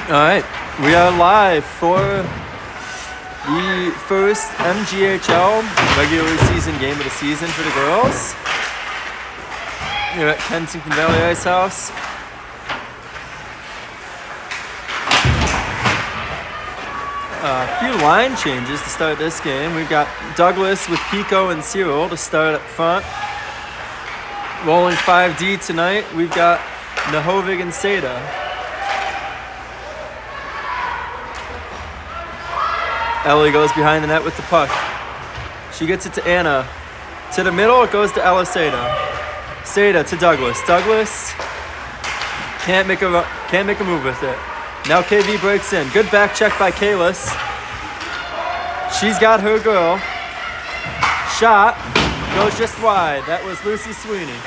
All right, we are live for the first MGHL regular season game of the season for the girls. Here at Kensington Valley Ice House. A few line changes to start this game. We've got Douglas with Pico and Cyril to start up front. Rolling 5D tonight, we've got Nahovig and Seda. Ellie goes behind the net with the puck. She gets it to Anna. To the middle, it goes to Ella Seda. Seda to Douglas. Douglas can't make a move with it. Now KV breaks in. Good back check by Kalis. She's got her girl. Shot goes just wide. That was Lucy Sweeney.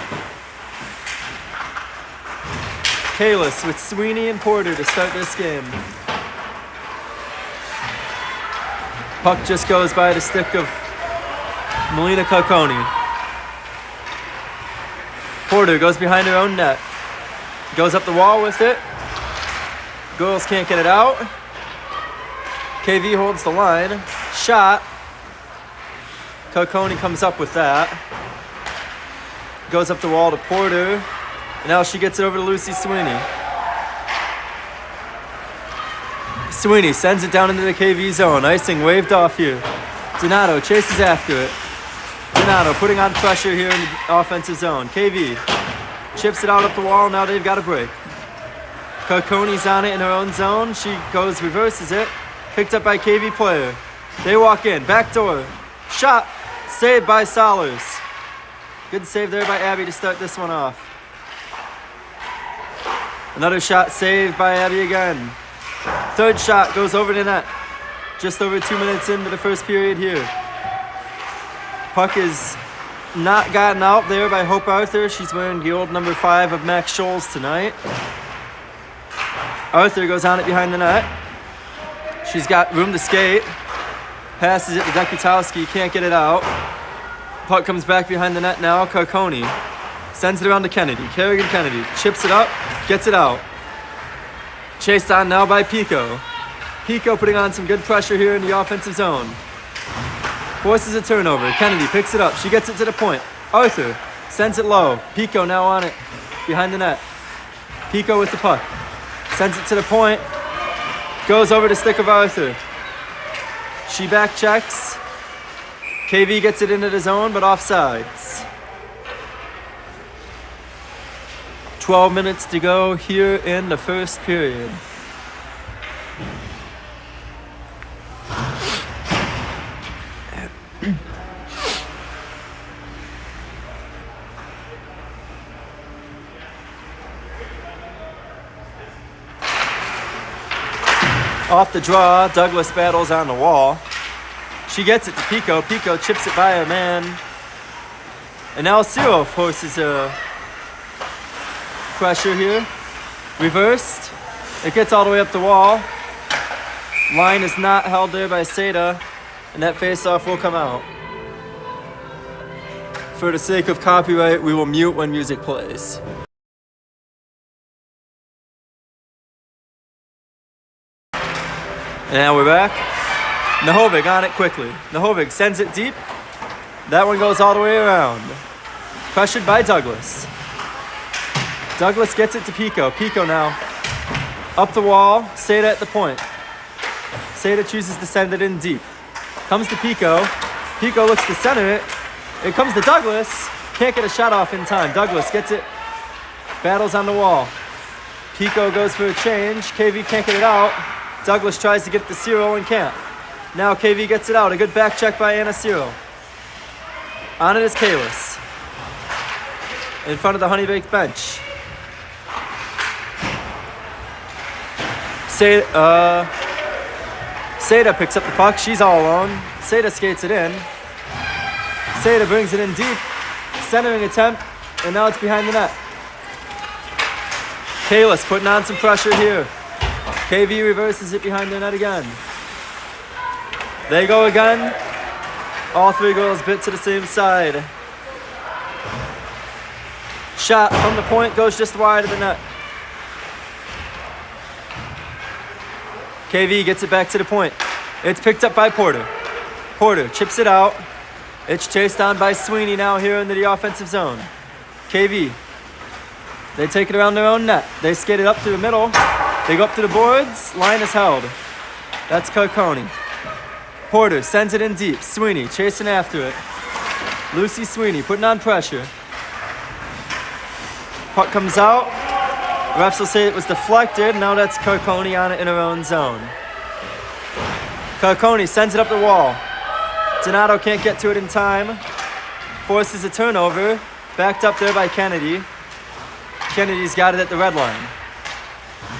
Kalis with Sweeney and Porter to start this game. Puck just goes by the stick of Melina Calconi. Porter goes behind her own net. Goes up the wall with it. Girls can't get it out. KV holds the line. Shot. Calconi comes up with that. Goes up the wall to Porter. And now she gets it over to Lucy Sweeney. Sweeney sends it down into the KV zone. Icing waved off here. Donato chases after it. Donato putting on pressure here in the offensive zone. KV chips it out up the wall. Now they've got a break. Calconi's on it in her own zone. She goes, reverses it. Picked up by KV player. They walk in. Back door. Shot. Saved by Solers. Good save there by Abby to start this one off. Another shot saved by Abby again. Third shot goes over the net. Just over 2 minutes into the first period here. Puck is not gotten out there by Hope Arthur. She's wearing the old number 5 of Max Scholes tonight. Arthur goes on it behind the net. She's got room to skate. Passes it to Dekutowski. Can't get it out. Puck comes back behind the net now. Carconi sends it around to Kennedy. Kerrigan Kennedy chips it up. Gets it out. Chased on now by Pico. Pico putting on some good pressure here in the offensive zone. Forces a turnover. Kennedy picks it up. She gets it to the point. Arthur sends it low. Pico now on it behind the net. Pico with the puck. Sends it to the point. Goes over the stick of Arthur. She back checks. KV gets it into the zone, but offsides. 12 minutes to go here in the first period. Off the draw, Douglas battles on the wall. She gets it to Pico. Pico chips it by her man. And now Cyril forces a pressure here. Reversed. It gets all the way up the wall. Line is not held there by Seda. And that face-off will come out. For the sake of copyright, we will mute when music plays. And now we're back. Nahovig on it quickly. Nahovig sends it deep. That one goes all the way around. Pressured by Douglas. Douglas gets it to Pico. Pico now. Up the wall. Seda at the point. Seda chooses to send it in deep. Comes to Pico. Pico looks to center it. It comes to Douglas. Can't get a shot off in time. Douglas gets it. Battles on the wall. Pico goes for a change. KV can't get it out. Douglas tries to get the Cyril and can't. Now KV gets it out. A good back check by Anna Cyril. On it is Kalis. In front of the Honey Baked bench. Seda picks up the puck. She's all alone. Seda skates it in. Seda brings it in deep. Centering attempt. And now it's behind the net. Kalis putting on some pressure here. KV reverses it behind the net again. They go again. All three girls bit to the same side. Shot from the point goes just wide of the net. KV gets it back to the point. It's picked up by Porter. Porter chips it out. It's chased on by Sweeney now here into the offensive zone. KV. They take it around their own net. They skate it up to the middle. They go up to the boards. Line is held. That's Carcone. Porter sends it in deep. Sweeney chasing after it. Lucy Sweeney putting on pressure. Puck comes out. Refs will say it was deflected. Now that's Carcone on it in her own zone. Carcone sends it up the wall. Donato can't get to it in time. Forces a turnover. Backed up there by Kennedy. Kennedy's got it at the red line.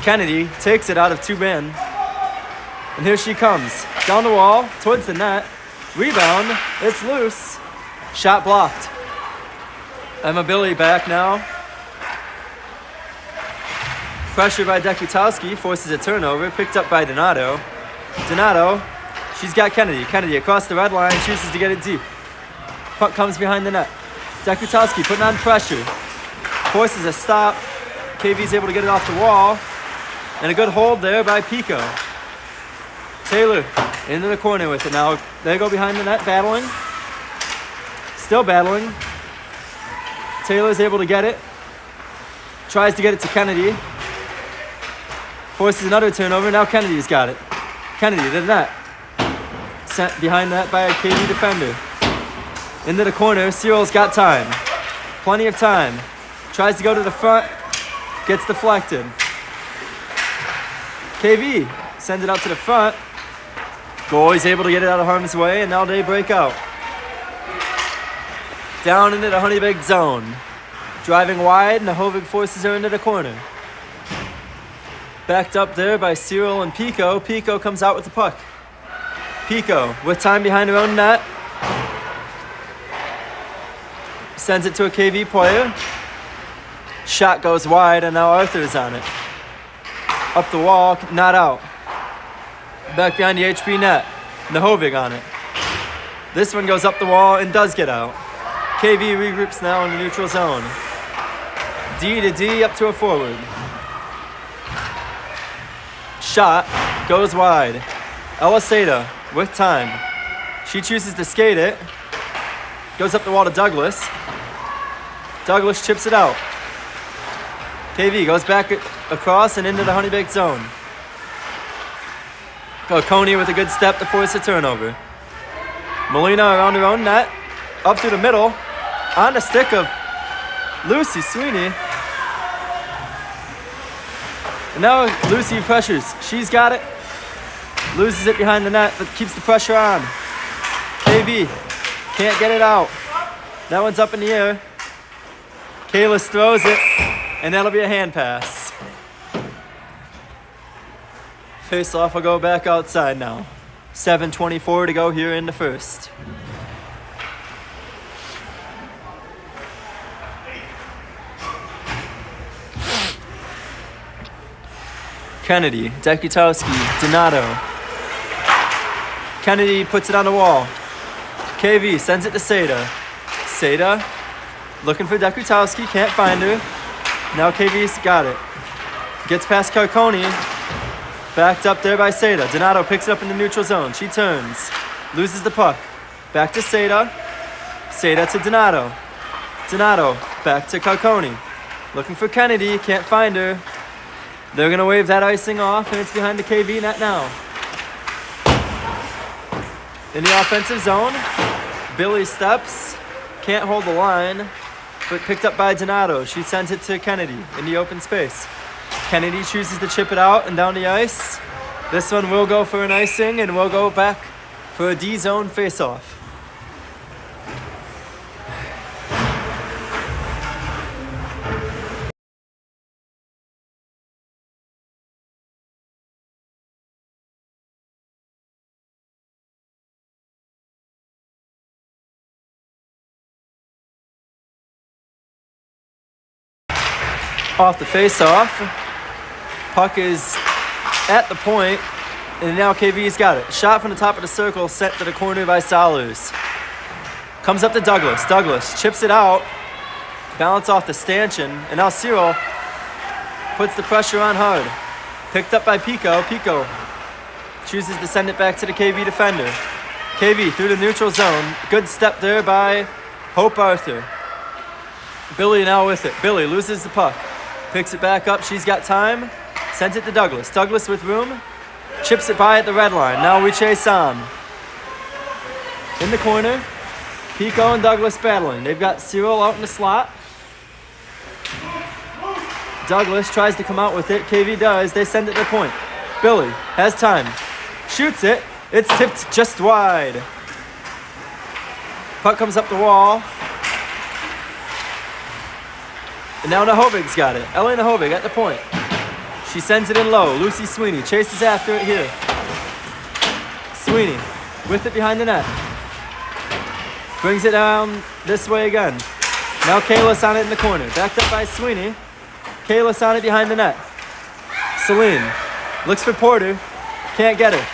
Kennedy takes it out of two men. And here she comes. Down the wall, towards the net. Rebound. It's loose. Shot blocked. Emma Billy back now. Pressure by Dekutowski forces a turnover, picked up by Donato. Donato, she's got Kennedy. Kennedy across the red line, chooses to get it deep. Puck comes behind the net. Dekutowski putting on pressure. Forces a stop. KV's able to get it off the wall. And a good hold there by Pico. Taylor into the corner with it now. They go behind the net, battling. Still battling. Taylor's able to get it. Tries to get it to Kennedy. Forces another turnover. Now Kennedy's got it. Kennedy to the net. Sent behind that by a KV defender. Into the corner. Cyril's got time. Plenty of time. Tries to go to the front. Gets deflected. KV sends it out to the front. Goalie's able to get it out of harm's way, and now they break out. Down into the Honeybaked zone. Driving wide, Nahovig forces her into the corner. Backed up there by Cyril and Pico. Pico comes out with the puck. Pico, with time behind her own net. Sends it to a KV player. Shot goes wide, and now Arthur's on it. Up the wall, not out. Back behind the HP net. Nahovig on it. This one goes up the wall and does get out. KV regroups now in the neutral zone. D to D up to a forward. Shot goes wide. Eliseda with time. She chooses to skate it. Goes up the wall to Douglas. Douglas chips it out. KV goes back across and into the Honeybaked zone. Coney with a good step to force a turnover. Molina around her own net. Up through the middle. On the stick of Lucy Sweeney. And now Lucy pressures. She's got it. Loses it behind the net, but keeps the pressure on. KV can't get it out. That one's up in the air. Kalis throws it, and that'll be a hand pass. Face-off will go back outside now. 7:24 to go here in the first. Kennedy, Dekutowski, Donato. Kennedy puts it on the wall. KV sends it to Seda. Seda looking for Dekutowski, can't find her. Now KV's got it. Gets past Carcone. Backed up there by Seda. Donato picks it up in the neutral zone. She turns. Loses the puck. Back to Seda. Seda to Donato. Donato back to Carcone. Looking for Kennedy, can't find her. They're going to wave that icing off, and it's behind the KV net now. In the offensive zone, Billy steps, can't hold the line, but picked up by Donato. She sends it to Kennedy in the open space. Kennedy chooses to chip it out and down the ice. This one will go for an icing, and we'll go back for a D-zone face-off. Off the face-off. Puck is at the point, and now KV's got it. Shot from the top of the circle, sent to the corner by Salers. Comes up to Douglas. Douglas chips it out. Balance off the stanchion, and now Cyril puts the pressure on hard. Picked up by Pico. Pico chooses to send it back to the KV defender. KV through the neutral zone. Good step there by Hope Arthur. Billy now with it. Billy loses the puck. Picks it back up. She's got time. Sends it to Douglas. Douglas with room. Chips it by at the red line. Now we chase on. In the corner. Pico and Douglas battling. They've got Cyril out in the slot. Douglas tries to come out with it. KV does. They send it to point. Billy has time. Shoots it. It's tipped just wide. Puck comes up the wall. And now Nahovig's got it. Ellie Nahovig at the point. She sends it in low. Lucy Sweeney chases after it here. Sweeney with it behind the net. Brings it down this way again. Now Kayla's on it in the corner. Backed up by Sweeney. Kayla's on it behind the net. Celine looks for Porter. Can't get her.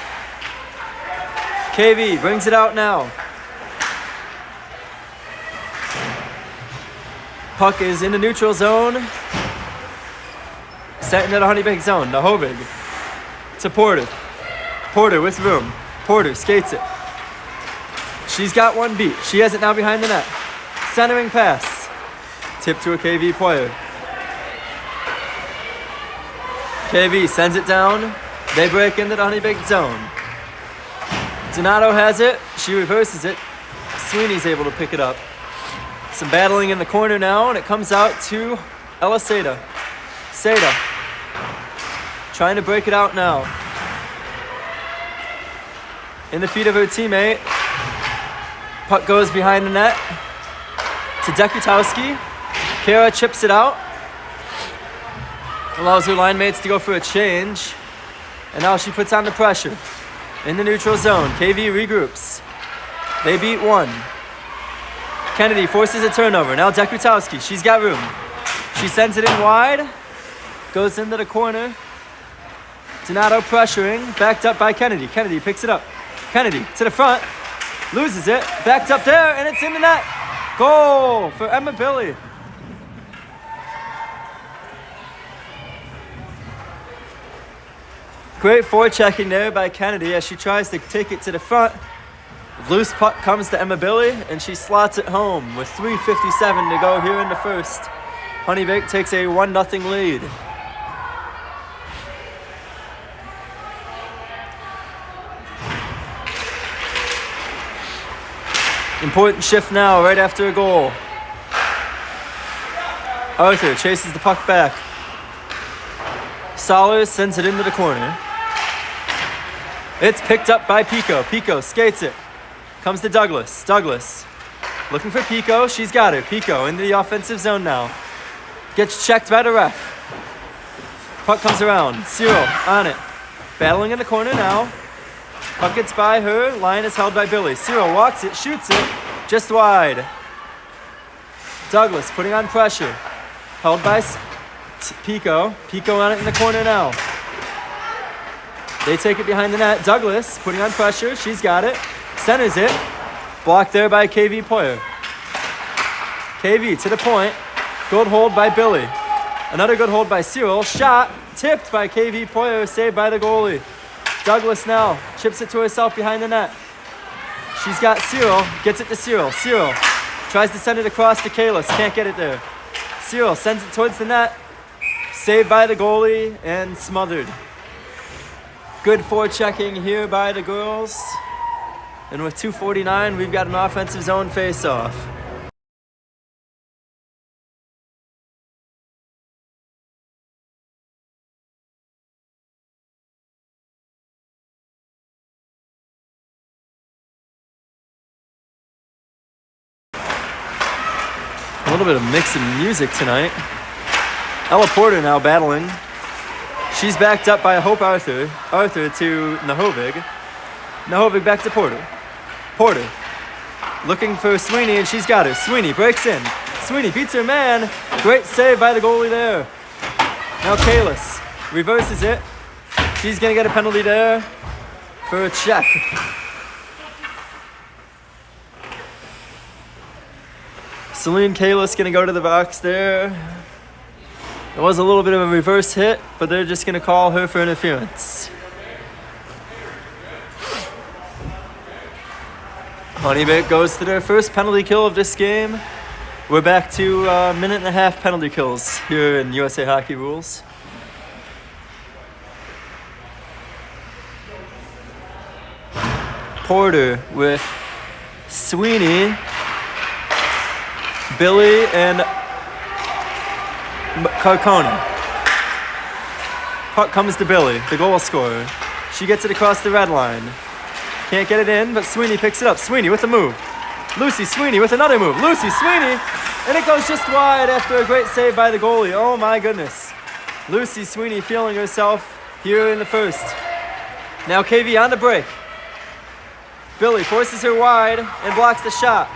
KV brings it out now. Puck is in the neutral zone. Set into the Honeybake zone. Nahovig to Porter. Porter with room. Porter skates it. She's got one beat. She has it now behind the net. Centering pass. Tip to a KV player. KV sends it down. They break into the Honeybake zone. Donato has it. She reverses it. Sweeney's able to pick it up. Some battling in the corner now, and it comes out to Ella Seda. Seda trying to break it out now. In the feet of her teammate. Puck goes behind the net to Dekutowski. Kara chips it out. Allows her line mates to go for a change. And now she puts on the pressure. In the neutral zone, KV regroups. They beat one. Kennedy forces a turnover. Now Dekutowski, she's got room. She sends it in wide. Goes into the corner. Donato pressuring. Backed up by Kennedy. Kennedy picks it up. Kennedy to the front. Loses it. Backed up there, and it's in the net. Goal for Emma Billy. Great forechecking there by Kennedy as she tries to take it to the front. Loose puck comes to Emma Billy, and she slots it home with 3:57 to go here in the first. Honeybake takes a 1-0 lead. Important shift now, right after a goal. Arthur chases the puck back. Solers sends it into the corner. It's picked up by Pico. Pico skates it. Comes to Douglas. Douglas looking for Pico. She's got her. Pico into the offensive zone now. Gets checked by the ref. Puck comes around. Cyril on it. Battling in the corner now. Puck gets by her. Line is held by Billy. Cyril walks it. Shoots it. Just wide. Douglas putting on pressure. Held by Pico. Pico on it in the corner now. They take it behind the net. Douglas putting on pressure. She's got it. Centers it. Blocked there by KV Poyer. KV to the point. Good hold by Billy. Another good hold by Cyril. Shot tipped by KV Poyer. Saved by the goalie. Douglas now chips it to herself behind the net. She's got Cyril. Gets it to Cyril. Cyril tries to send it across to Kalis. Can't get it there. Cyril sends it towards the net. Saved by the goalie and smothered. Good forechecking here by the girls. And with 2:49, we've got an offensive zone face-off. A little bit of mixing music tonight. Ella Porter now battling. She's backed up by Hope Arthur. Arthur to Nahovig. Nahovig back to Porter. Porter looking for Sweeney, and she's got her. Sweeney breaks in. Sweeney beats her man. Great save by the goalie there. Now Kalis reverses it. She's going to get a penalty there for a check. Celine Kalis going to go to the box there. It was a little bit of a reverse hit, but they're just going to call her for interference. Honeybake goes to their first penalty kill of this game. We're back to a minute and a half penalty kills here in USA Hockey Rules. Porter with Sweeney, Billy, and Carcone. Puck comes to Billy, the goal scorer. She gets it across the red line. Can't get it in, but Sweeney picks it up. Sweeney with the move. Lucy Sweeney with another move. Lucy Sweeney, and it goes just wide after a great save by the goalie. Oh my goodness. Lucy Sweeney feeling herself here in the first. Now KV on the break. Billy forces her wide and blocks the shot.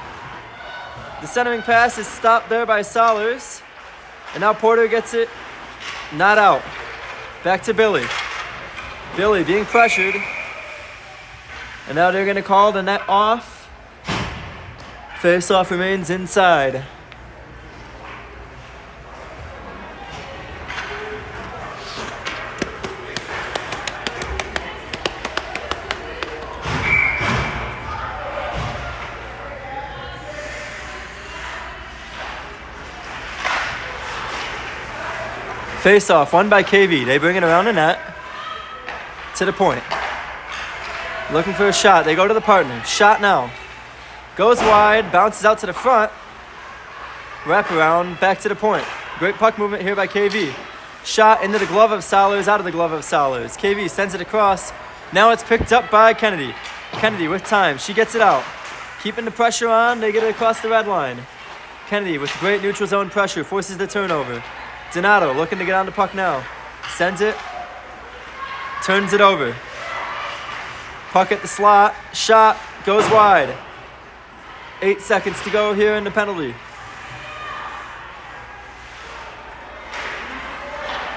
The centering pass is stopped there by Solers. And now Porter gets it, not out. Back to Billy. Billy being pressured. And now they're going to call the net off. Face-off remains inside. Face-off, won by KV. They bring it around the net to the point. Looking for a shot. They go to the partner. Shot now. Goes wide, bounces out to the front. Wrap around, back to the point. Great puck movement here by KV. Shot into the glove of Solers, out of the glove of Solers. KV sends it across. Now it's picked up by Kennedy. Kennedy with time. She gets it out. Keeping the pressure on. They get it across the red line. Kennedy with great neutral zone pressure forces the turnover. Donato looking to get on the puck now. Sends it. Turns it over. Puck at the slot. Shot. Goes wide. 8 seconds to go here in the penalty.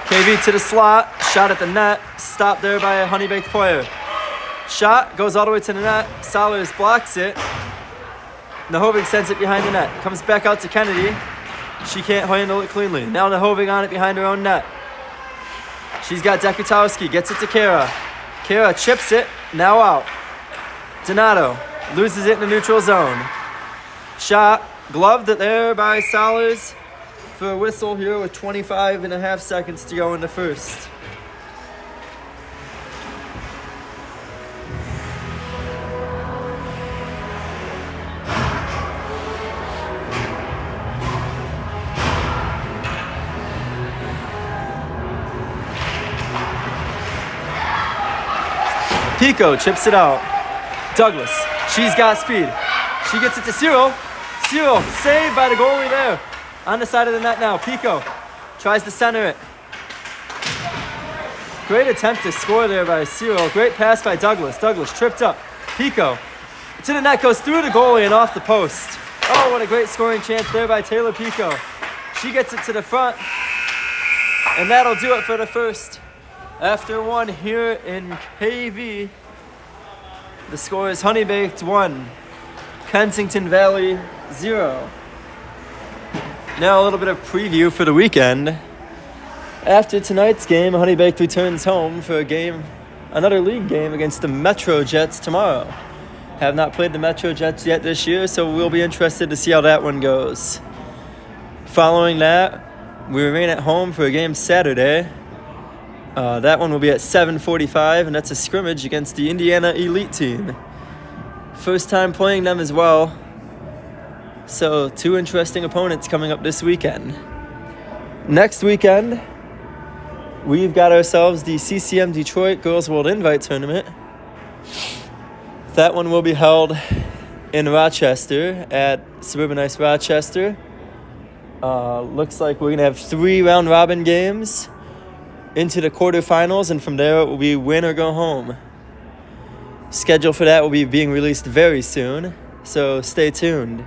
KV to the slot. Shot at the net. Stopped there by a Honeybaked player. Shot. Goes all the way to the net. Solers blocks it. Nahovig sends it behind the net. Comes back out to Kennedy. She can't handle it cleanly. Now Nahovig on it behind her own net. She's got Dekutowski. Gets it to Kara. Kara chips it. Now out. Donato loses it in the neutral zone. Shot. Gloved it there by Solers for a whistle here with 25 and a half seconds to go in the first. Pico chips it out. Douglas, she's got speed. She gets it to Cyril. Cyril, saved by the goalie there. On the side of the net now. Pico tries to center it. Great attempt to score there by Cyril. Great pass by Douglas. Douglas tripped up. Pico to the net, goes through the goalie and off the post. Oh, what a great scoring chance there by Taylor Pico. She gets it to the front. And that'll do it for the first. After one here in KV, the score is Honeybaked 1, Kensington Valley 0. Now a little bit of preview for the weekend. After tonight's game, Honeybaked returns home for another league game against the Metro Jets tomorrow. Have not played the Metro Jets yet this year, so we'll be interested to see how that one goes. Following that, we remain at home for a game Saturday. That one will be at 7:45, and that's a scrimmage against the Indiana Elite team. First time playing them as well. So, two interesting opponents coming up this weekend. Next weekend, we've got ourselves the CCM Detroit Girls World Invite Tournament. That one will be held in Rochester at Suburban Ice Rochester. Looks like we're going to have 3 round-robin games into the quarterfinals, and from there it will be win or go home. Schedule for that will be being released very soon, so stay tuned.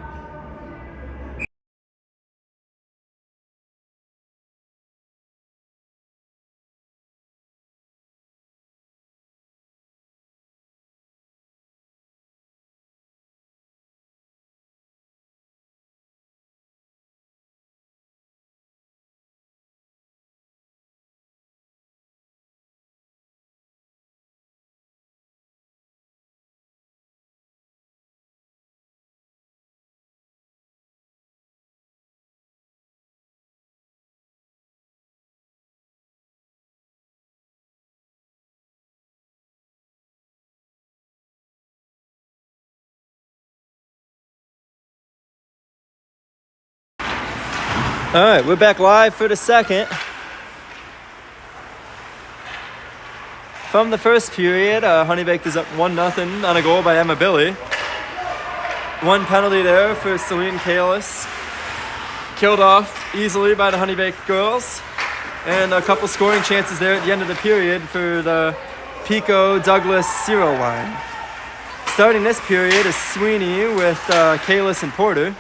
All right, we're back live for the second. From the first period, Honeybaked is up 1-0 on a goal by Emma Billy. One penalty there for Celine Kalis. Killed off easily by the Honeybaked girls. And a couple scoring chances there at the end of the period for the Pico Douglas Ciro line. Starting this period is Sweeney with Kalis and Porter.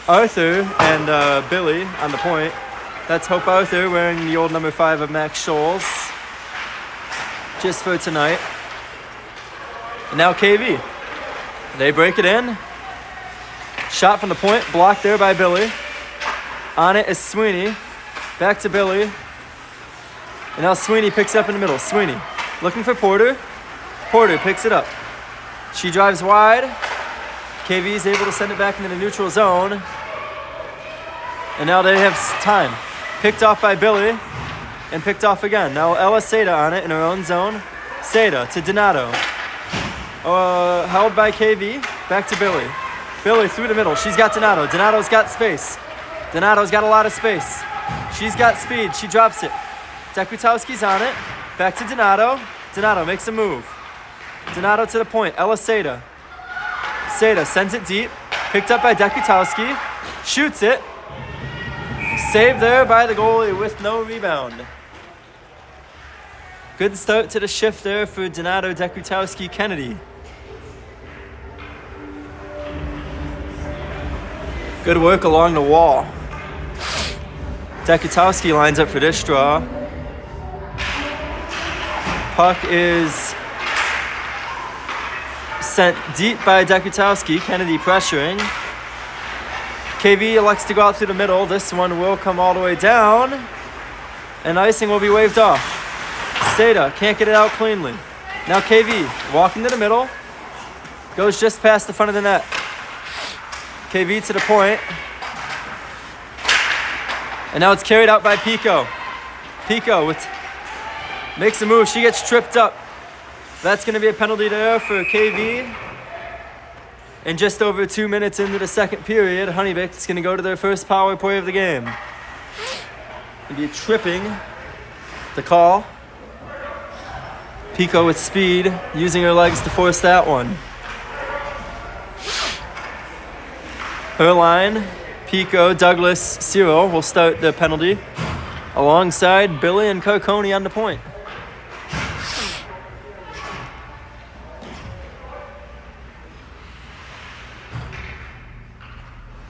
Arthur and Billy on the point. That's Hope Arthur wearing the old number 5 of Max Scholes. Just for tonight. And now KV. They break it in. Shot from the point, blocked there by Billy. On it is Sweeney. Back to Billy. And now Sweeney picks up in the middle. Sweeney looking for Porter. Porter picks it up. She drives wide. KV is able to send it back into the neutral zone. And now they have time. Picked off by Billy. And picked off again. Now Ella Seda on it in her own zone. Seda to Donato. Held by KV. Back to Billy. Billy through the middle. She's got Donato. Donato's got space. Donato's got a lot of space. She's got speed. She drops it. Dekutowski's on it. Back to Donato. Donato makes a move. Donato to the point. Ella Seda. Seda sends it deep. Picked up by Dekutowski. Shoots it. Saved there by the goalie with no rebound. Good start to the shift there for Donato, Dekutowski, Kennedy. Good work along the wall. Dekutowski lines up for this draw. Puck is sent deep by Dekutowski. Kennedy pressuring. KV elects to go out through the middle. This one will come all the way down. And icing will be waved off. Seda can't get it out cleanly. Now KV walking to the middle. Goes just past the front of the net. KV to the point. And now it's carried out by Pico. Pico makes a move. She gets tripped up. That's going to be a penalty there for KV. And just over 2 minutes into the second period, Honeybaked is going to go to their first power play of the game. It'll be tripping. The call. Pico with speed, using her legs to force that one. Her line, Pico, Douglas, Ciro will start the penalty alongside Billy and Carconi on the point.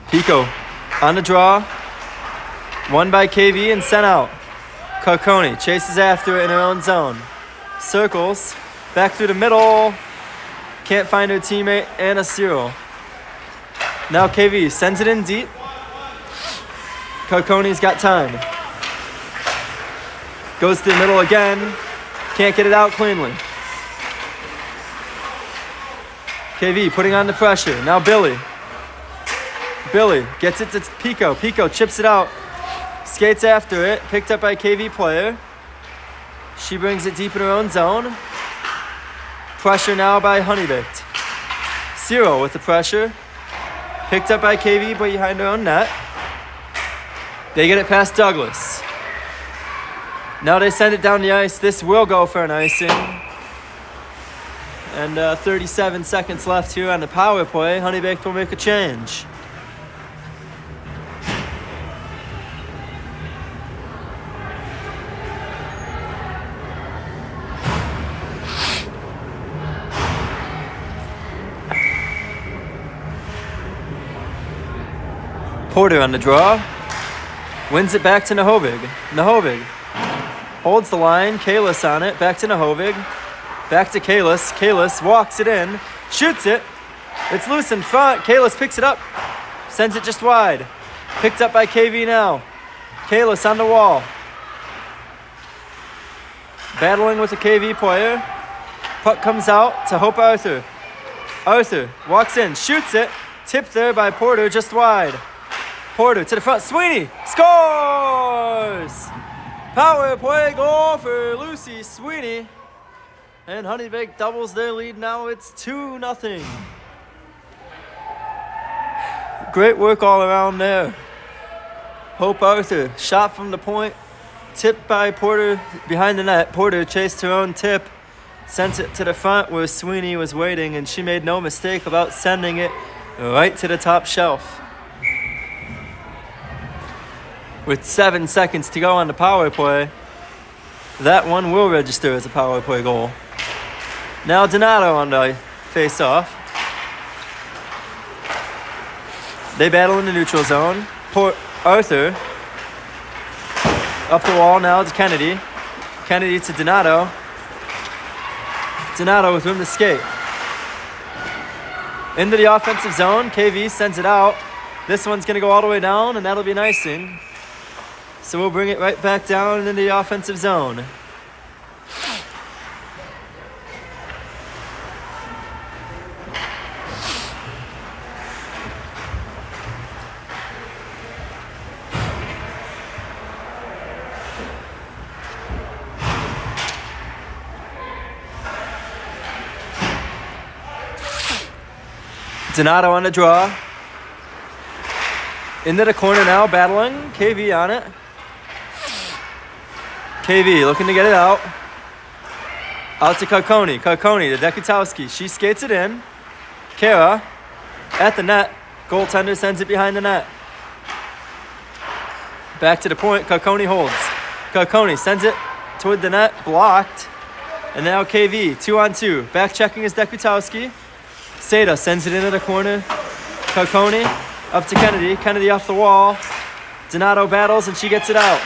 Pico on the draw. Won by KV and sent out. Carconi chases after it in her own zone. Circles. Back through the middle. Can't find her teammate, Anna Ciro. Now KV sends it in deep. Carconi's got time. Goes to the middle again. Can't get it out cleanly. KV putting on the pressure. Now Billy. Billy gets it to Pico. Pico chips it out. Skates after it. Picked up by KV player. She brings it deep in her own zone. Pressure now by Honeybaked. Ciro with the pressure. Picked up by KV but behind her own net. They get it past Douglas. Now they send it down the ice. This will go for an icing. And 37 seconds left here on the power play. Honeybaked will make a change. Porter on the draw. Wins it back to Nahovig. Nahovig holds the line. Kalis on it. Back to Nahovig. Back to Kalis. Kalis walks it in. Shoots it. It's loose in front. Kalis picks it up. Sends it just wide. Picked up by KV now. Kalis on the wall. Battling with a KV player. Puck comes out to Hope Arthur. Arthur walks in. Shoots it. Tipped there by Porter just wide. Porter to the front. Sweeney scores! Power play goal for Lucy Sweeney. And Honeybaked doubles their lead. Now it's 2-0. Great work all around there. Hope Arthur, shot from the point, tipped by Porter behind the net. Porter chased her own tip, sent it to the front where Sweeney was waiting, and she made no mistake about sending it right to the top shelf. With 7 seconds to go on the power play, that one will register as a power play goal. Now Donato on the face-off. They battle in the neutral zone. Arthur up the wall now to Kennedy. Kennedy to Donato. Donato with room to skate. Into the offensive zone. KV sends it out. This one's going to go all the way down, and that'll be an icing. So we'll bring it right back down into the offensive zone. Donato on the draw. Into the corner now, battling. KV on it. KV looking to get it out. Out to Carconi. Carconi to Dekutowski. She skates it in. Kara at the net. Goaltender sends it behind the net. Back to the point. Carconi holds. Carconi sends it toward the net. Blocked. And now KV. 2-on-2. Back checking is Dekutowski. Seda sends it into the corner. Carconi up to Kennedy. Kennedy off the wall. Donato battles and she gets it out.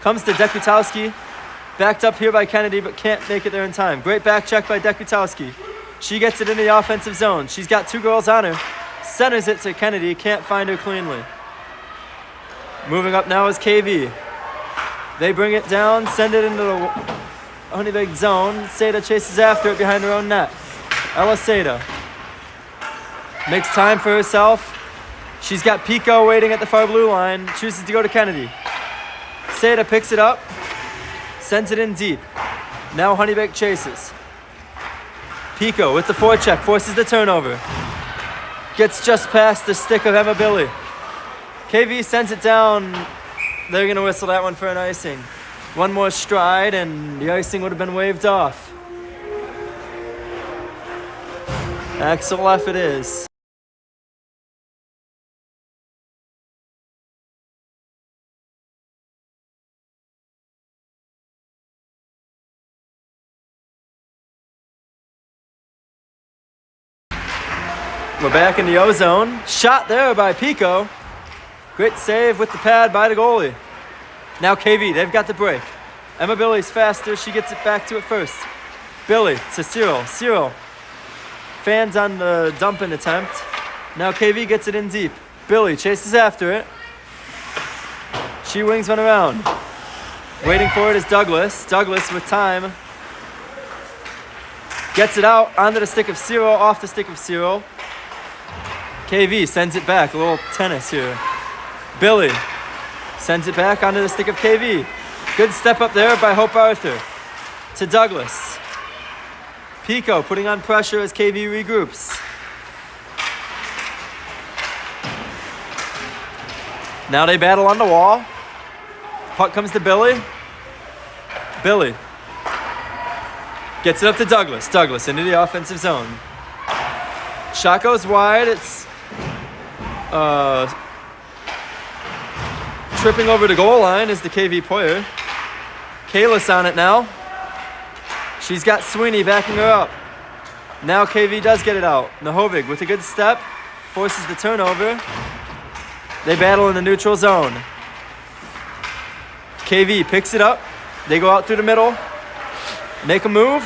Comes to Dekutowski. Backed up here by Kennedy but can't make it there in time. Great back check by Dekutowski. She gets it into the offensive zone. She's got 2 girls on her. Centers it to Kennedy. Can't find her cleanly. Moving up now is KV. They bring it down. Send it into the Honeybag zone. Seda chases after it behind her own net. Ella Seda makes time for herself. She's got Pico waiting at the far blue line. Chooses to go to Kennedy. Seda picks it up. Sends it in deep. Now Honeybake chases. Pico with the forecheck. Forces the turnover. Gets just past the stick of Emma Billy. KV sends it down. They're going to whistle that one for an icing. One more stride and the icing would have been waved off. Axel F it is. We're back in the O-zone. Shot there by Pico. Great save with the pad by the goalie. Now KV, they've got the break. Emma Billy's faster. She gets it back to it first. Billy to Cyril. Cyril fans on the dumping attempt. Now KV gets it in deep. Billy chases after it. She wings one around. Waiting for it is Douglas. Douglas with time. Gets it out onto the stick of Cyril, off the stick of Cyril. KV sends it back. A little tennis here. Billy sends it back onto the stick of KV. Good step up there by Hope Arthur. To Douglas. Pico putting on pressure as KV regroups. Now they battle on the wall. Puck comes to Billy. Billy gets it up to Douglas. Douglas into the offensive zone. Shot goes wide. It's tripping over the goal line is the KV player. Kalis on it now. She's got Sweeney backing her up. Now KV does get it out. Nahovig with a good step. Forces the turnover. They battle in the neutral zone. KV picks it up. They go out through the middle. Make a move.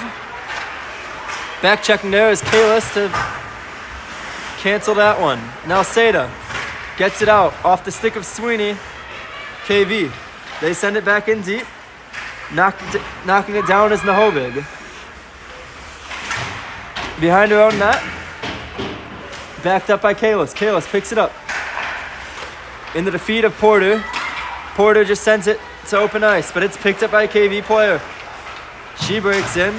Back checking there is Kalis to cancel that one. Now Seda gets it out off the stick of Sweeney. KV. They send it back in deep. Knocking it down is Nahovig. Behind her own net. Backed up by Kalis. Kalis picks it up. Into the feet of Porter. Porter just sends it to open ice, but it's picked up by a KV player. She breaks in.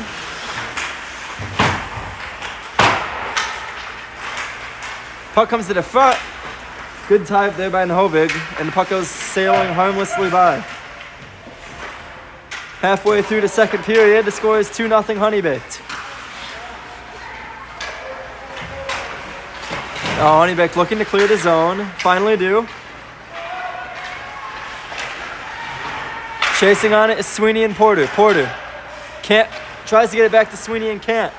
Puck comes to the front. Good tie up there by Nahovig, and the puck goes sailing harmlessly by. Halfway through the second period, the score is 2-0 Honeybaked. Oh, Honeybaked looking to clear the zone. Finally do. Chasing on it is Sweeney and Porter. Porter tries to get it back to Sweeney and can't.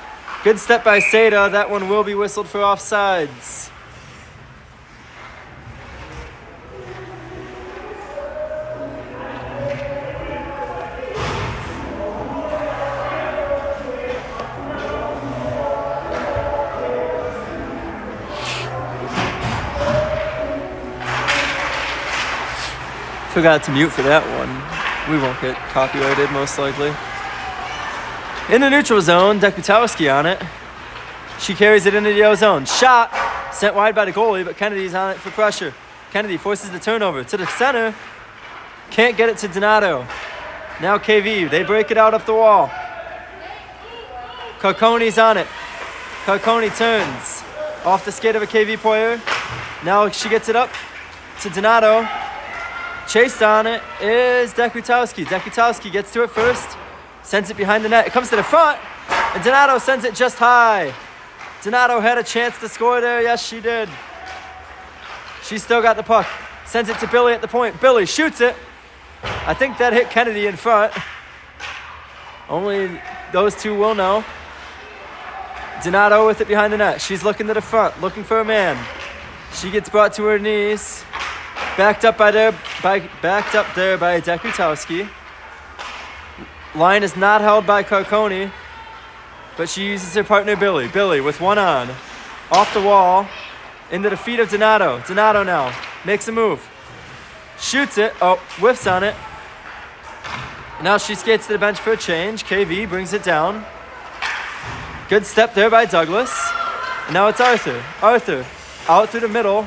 Good step by Seda. That one will be whistled for offsides. Forgot to mute for that one. We won't get copyrighted, most likely. In the neutral zone, Dekutowski on it. She carries it into the O zone. Shot! Sent wide by the goalie, but Kennedy's on it for pressure. Kennedy forces the turnover to the center. Can't get it to Donato. Now KV. They break it out up the wall. Carconi's on it. Carconi turns. Off the skate of a KV player. Now she gets it up to Donato. Chased on it is Dekutowski. Dekutowski gets to it first. Sends it behind the net. It comes to the front. And Donato sends it just high. Donato had a chance to score there. Yes, she did. She still got the puck. Sends it to Billy at the point. Billy shoots it. I think that hit Kennedy in front. Only those two will know. Donato with it behind the net. She's looking to the front, looking for a man. She gets brought to her knees. Backed up there by Dekutowski. Line is not held by Carconi, but she uses her partner Billy. Billy with one on. Off the wall. Into the feet of Donato. Donato now makes a move. Shoots it. Oh, whiffs on it. Now she skates to the bench for a change. KV brings it down. Good step there by Douglas. And now it's Arthur. Arthur out through the middle.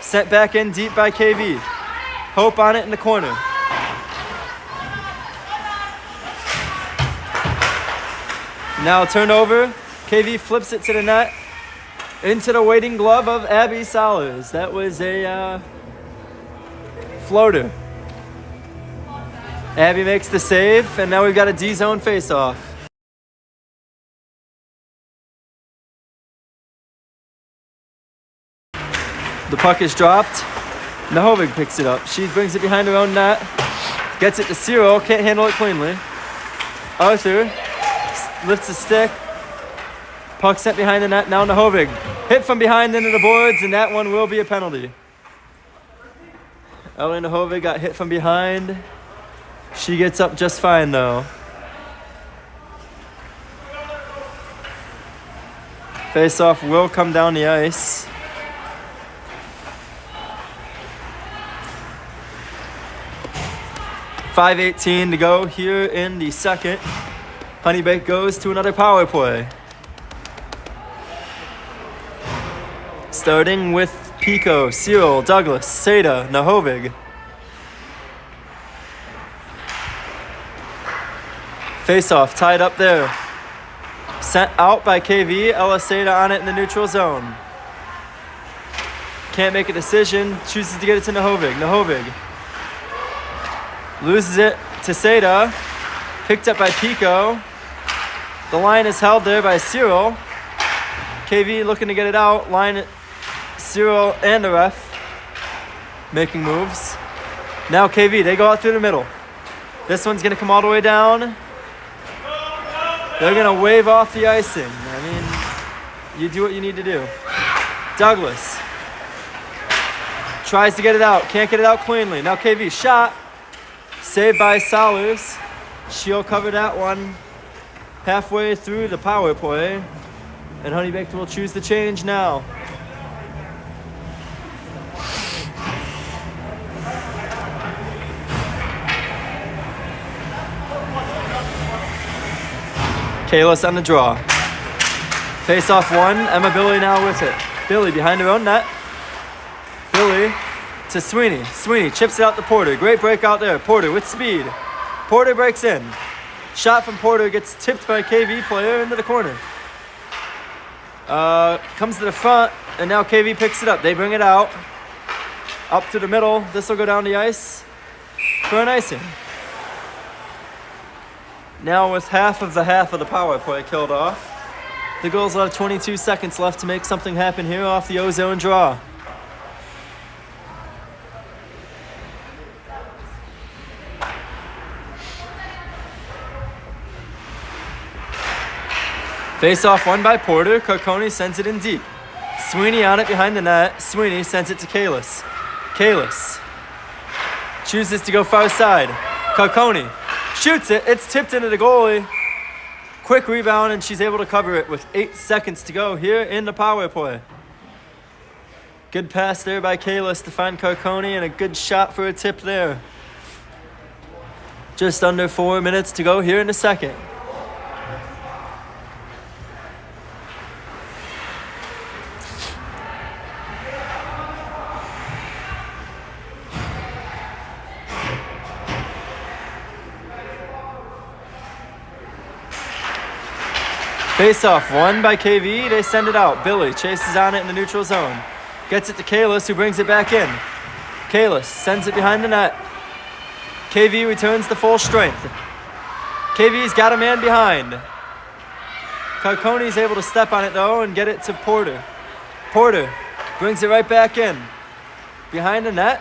Sent back in deep by KV. Hope on it in the corner. Now turnover. KV flips it to the net. Into the waiting glove of Abby Salas. That was a floater. Abby makes the save, and now we've got a D-zone face-off. The puck is dropped. Nahovig picks it up. She brings it behind her own net. Gets it to Cyril. Can't handle it cleanly. Arthur lifts a stick. Puck sent behind the net. Now Nahovig. Hit from behind into the boards, and that one will be a penalty. Ellie Nahovig got hit from behind. She gets up just fine, though. Face-off will come down the ice. .5:18 to go here in the second. Honeybake goes to another power play. Starting with Pico, Cyril, Douglas, Seda, Nahovig. Face-off tied up there. Sent out by KV. Ella Seda on it in the neutral zone. Can't make a decision. Chooses to get it to Nahovig. Nahovig loses it to Seda. Picked up by Pico. The line is held there by Cyril. KV looking to get it out. Line, Cyril and the ref making moves. Now KV, they go out through the middle. This one's going to come all the way down. They're going to wave off the icing. I mean, you do what you need to do. Douglas tries to get it out. Can't get it out cleanly. Now KV shot. Saved by Solers. She'll cover that one halfway through the power play. And Honeybaked will choose the change now. Kalis on the draw. Face off one. Emma Billy now with it. Billy behind her own net. Billy to Sweeney. Sweeney chips it out to Porter. Great break out there. Porter with speed. Porter breaks in. Shot from Porter gets tipped by a KV player into the corner. Comes to the front. And now KV picks it up. They bring it out. Up to the middle. This will go down the ice for an icing. Now with half of the power play killed off, the girls will have 22 seconds left to make something happen here off the ozone draw. Face off won by Porter. Carcone sends it in deep. Sweeney on it behind the net. Sweeney sends it to Kalis. Kalis chooses to go far side. Carcone shoots it. It's tipped into the goalie. Quick rebound, and she's able to cover it with 8 seconds to go here in the power play. Good pass there by Kalis to find Carcone, and a good shot for a tip there. Just under 4 minutes to go here in the second. Face-off won by KV. They send it out. Billy chases on it in the neutral zone. Gets it to Kalis, who brings it back in. Kalis sends it behind the net. KV returns to full strength. KV's got a man behind. Carcone's able to step on it, though, and get it to Porter. Porter brings it right back in. Behind the net.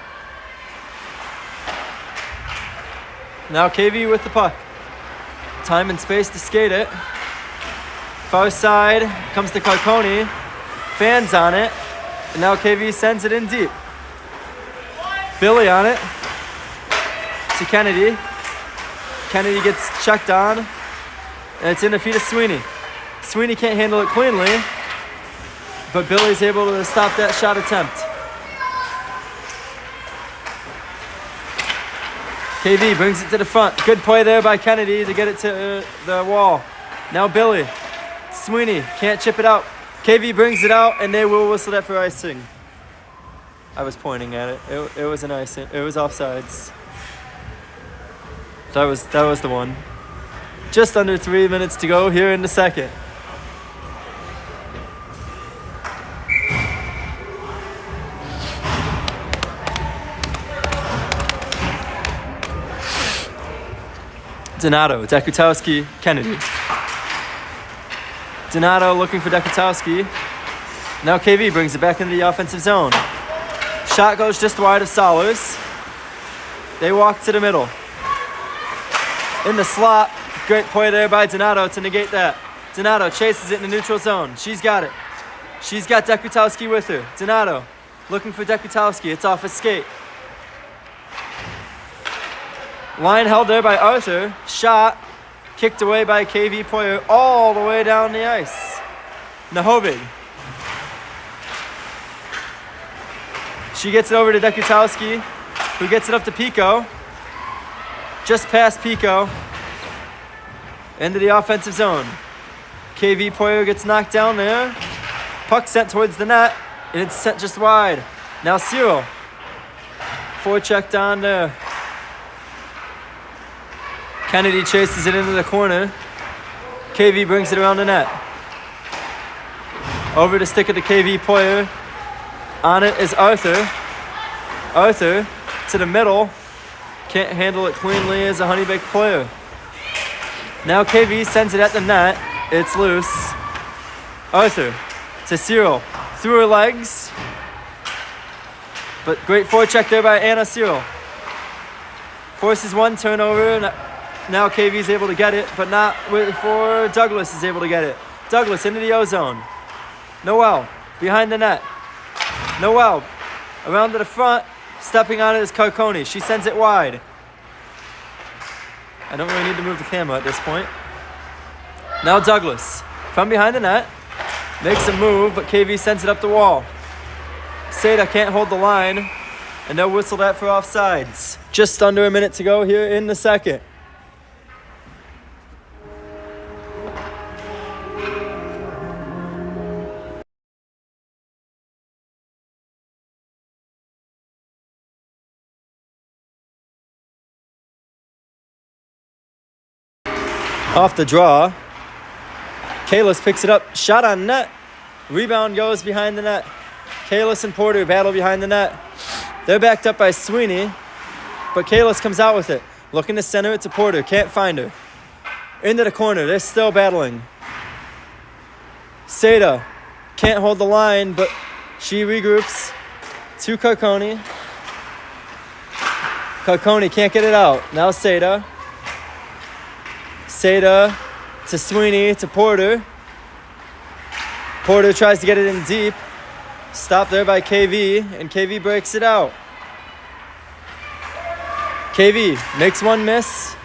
Now KV with the puck. Time and space to skate it. Far side comes to Carcone. Fans on it. And now KV sends it in deep. Billy on it. To Kennedy. Kennedy gets checked on. And it's in the feet of Sweeney. Sweeney can't handle it cleanly. But Billy's able to stop that shot attempt. KV brings it to the front. Good play there by Kennedy to get it to the wall. Now Billy. Sweeney can't chip it out. KV brings it out, and they will whistle that for icing. I was pointing at it. It was an icing. It was offsides. That was the one. Just under 3 minutes to go here in the second. Donato, Dekutowski, Kennedy. Donato looking for Dekutowski. Now KV brings it back into the offensive zone. Shot goes just wide of Solers. They walk to the middle. In the slot. Great play there by Donato to negate that. Donato chases it in the neutral zone. She's got it. She's got Dekutowski with her. Donato looking for Dekutowski. It's off his skate. Line held there by Arthur. Shot. Kicked away by KV Poyer all the way down the ice. Nahovig. She gets it over to Dekutowski, who gets it up to Pico. Just past Pico. Into the offensive zone. KV Poyer gets knocked down there. Puck sent towards the net, and it's sent just wide. Now Cyril. Forechecked on there. Kennedy chases it into the corner. KV brings it around the net. Over the stick of the KV Poyer. On it is Arthur. Arthur to the middle. Can't handle it cleanly as a Honeybake player. Now KV sends it at the net. It's loose. Arthur to Cyril. Through her legs. But great forecheck there by Anna Cyril. Forces one turnover. Now KV's able to get it, but not before Douglas is able to get it. Douglas into the ozone. Noel behind the net. Noel around to the front. Stepping on it is Carcone. She sends it wide. I don't really need to move the camera at this point. Now Douglas from behind the net. Makes a move, but KV sends it up the wall. Seda can't hold the line, and they'll whistle that for offsides. Just under a minute to go here in the second. Off the draw. Kalis picks it up. Shot on net. Rebound goes behind the net. Kalis and Porter battle behind the net. They're backed up by Sweeney, but Kalis comes out with it. Looking to center it to Porter. Can't find her. Into the corner. They're still battling. Seda can't hold the line, but she regroups to Carconi. Carconi can't get it out. Now Seda. Seda to Sweeney to Porter. Porter tries to get it in deep. Stopped there by KV, and KV breaks it out. KV makes one miss.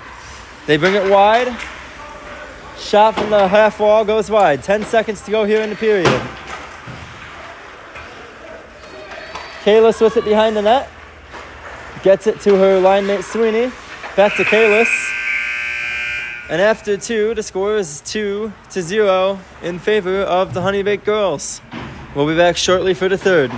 They bring it wide. Shot from the half wall goes wide. 10 seconds to go here in the period. Kalis with it behind the net. Gets it to her line mate Sweeney. Back to Kalis. And after 2, the score is 2-0 in favor of the Honey Baked girls. We'll be back shortly for the third.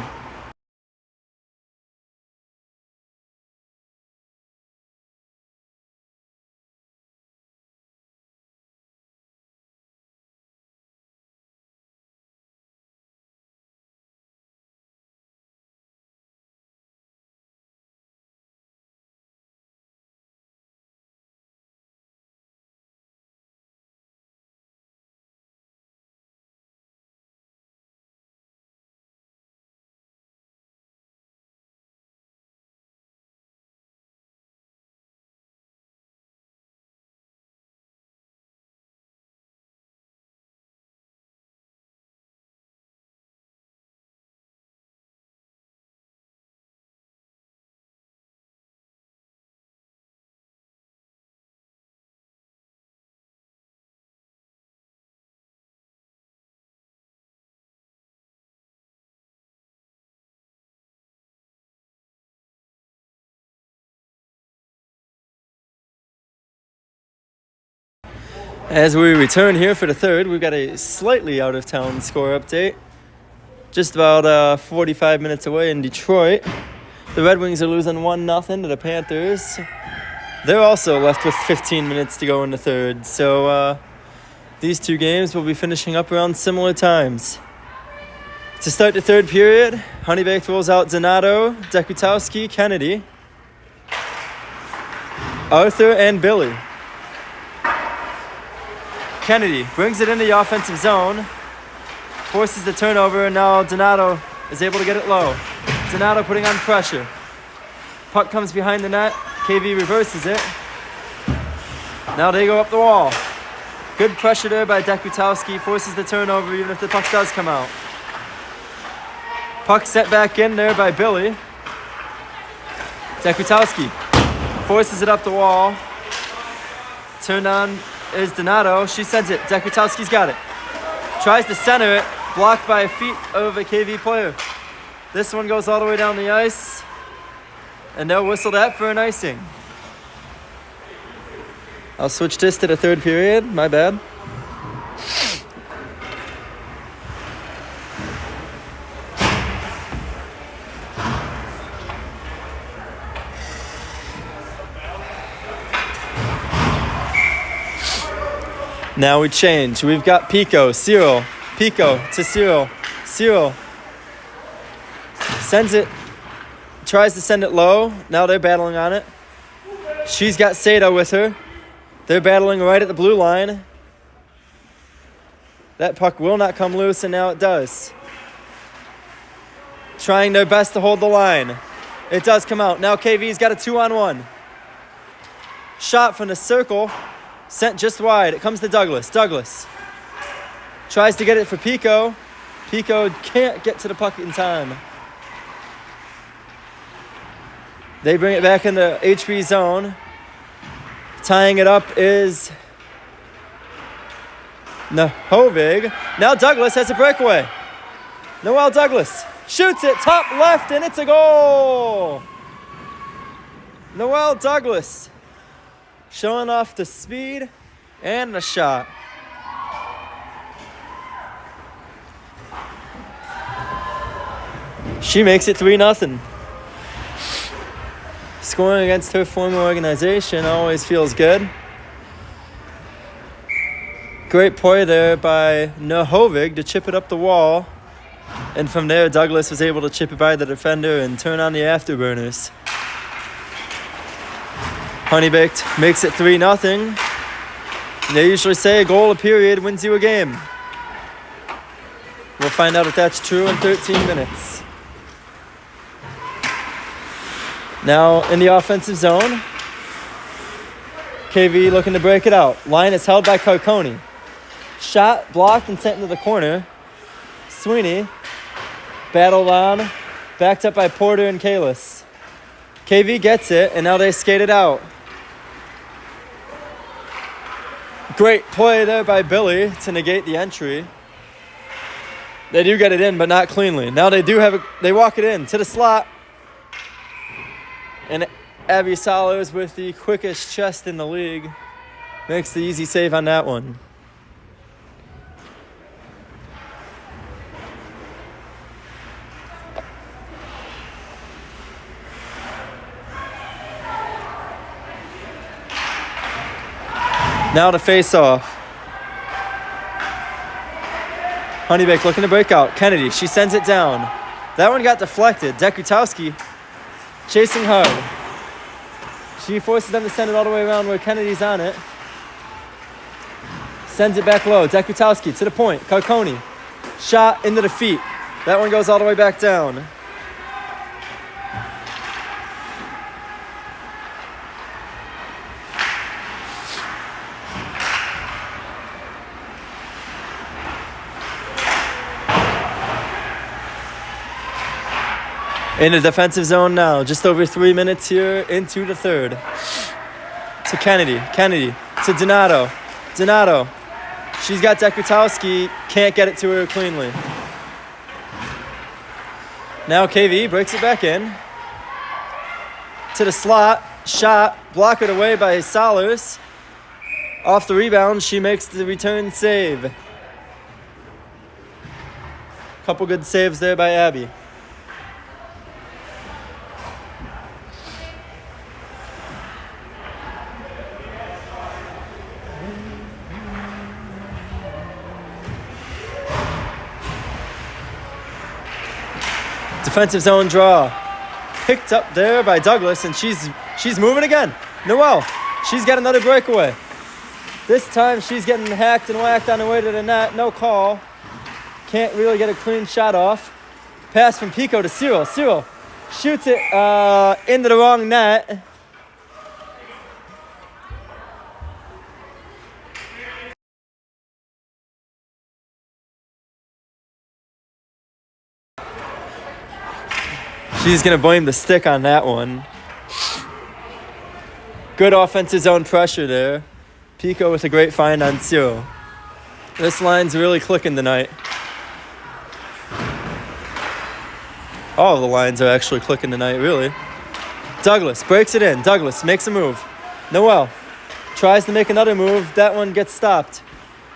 As we return here for the third, we've got a slightly out-of-town score update. Just about 45 minutes away in Detroit. The Red Wings are losing 1-0 to the Panthers. They're also left with 15 minutes to go in the third. So these two games will be finishing up around similar times. To start the third period, Honey Baked rolls out Donato, Dekutowski, Kennedy, Arthur, and Billy. Kennedy brings it into the offensive zone, forces the turnover, and now Donato is able to get it low. Donato putting on pressure. Puck comes behind the net. KV reverses it. Now they go up the wall. Good pressure there by Dekutowski, forces the turnover even if the puck does come out. Puck set back in there by Billy. Dekutowski forces it up the wall. Turned on is Donato. She sends it. Dekutowski's got it. Tries to center it. Blocked by a feet of a KV player. This one goes all the way down the ice. And they'll whistle that for an icing. I'll switch this to the third period. My bad. Now we change. We've got Pico, Cyril. Pico to Cyril. Cyril sends it, tries to send it low. Now they're battling on it. She's got Seda with her. They're battling right at the blue line. That puck will not come loose, and now it does. Trying their best to hold the line. It does come out. Now KV's got a 2-on-1. Shot from the circle. Sent just wide. It comes to Douglas. Douglas tries to get it for Pico. Pico can't get to the puck in time. They bring it back in the HB zone. Tying it up is Nahovig. Now Douglas has a breakaway. Noel Douglas shoots it top left, and it's a goal. Noel Douglas showing off the speed and the shot. She makes it 3-0. Scoring against her former organization always feels good. Great play there by Nahovig to chip it up the wall. And from there, Douglas was able to chip it by the defender and turn on the afterburners. Honeybaked makes it 3-0. They usually say a goal a period wins you a game. We'll find out if that's true in 13 minutes. Now in the offensive zone, KV looking to break it out. Line is held by Carconi. Shot blocked and sent into the corner. Sweeney battled on, backed up by Porter and Kalis. KV gets it, and now they skate it out. Great play there by Billy to negate the entry. They do get it in, but not cleanly. Now they walk it in to the slot. And Abby Salos with the quickest chest in the league makes the easy save on that one. Now to face off. Honeybake looking to break out. Kennedy, she sends it down. That one got deflected. Dekutowski chasing hard. She forces them to send it all the way around where Kennedy's on it. Sends it back low. Dekutowski to the point. Carconi. Shot into the feet. That one goes all the way back down. In the defensive zone now, just over 3 minutes here into the third. To Kennedy. Kennedy to Donato. Donato. She's got Dekutowski. Can't get it to her cleanly. Now KV breaks it back in. To the slot. Shot. Blocked away by Salos. Off the rebound, she makes the return save. Couple good saves there by Abby. Defensive zone draw. Picked up there by Douglas, and she's moving again. Noel, she's got another breakaway. This time she's getting hacked and whacked on the way to the net. No call. Can't really get a clean shot off. Pass from Pico to Cyril. Cyril shoots it into the wrong net. She's going to blame the stick on that one. Good offensive zone pressure there. Pico with a great find on Cyril. This line's really clicking tonight. All of the lines are actually clicking tonight, really. Douglas breaks it in. Douglas makes a move. Noel tries to make another move. That one gets stopped.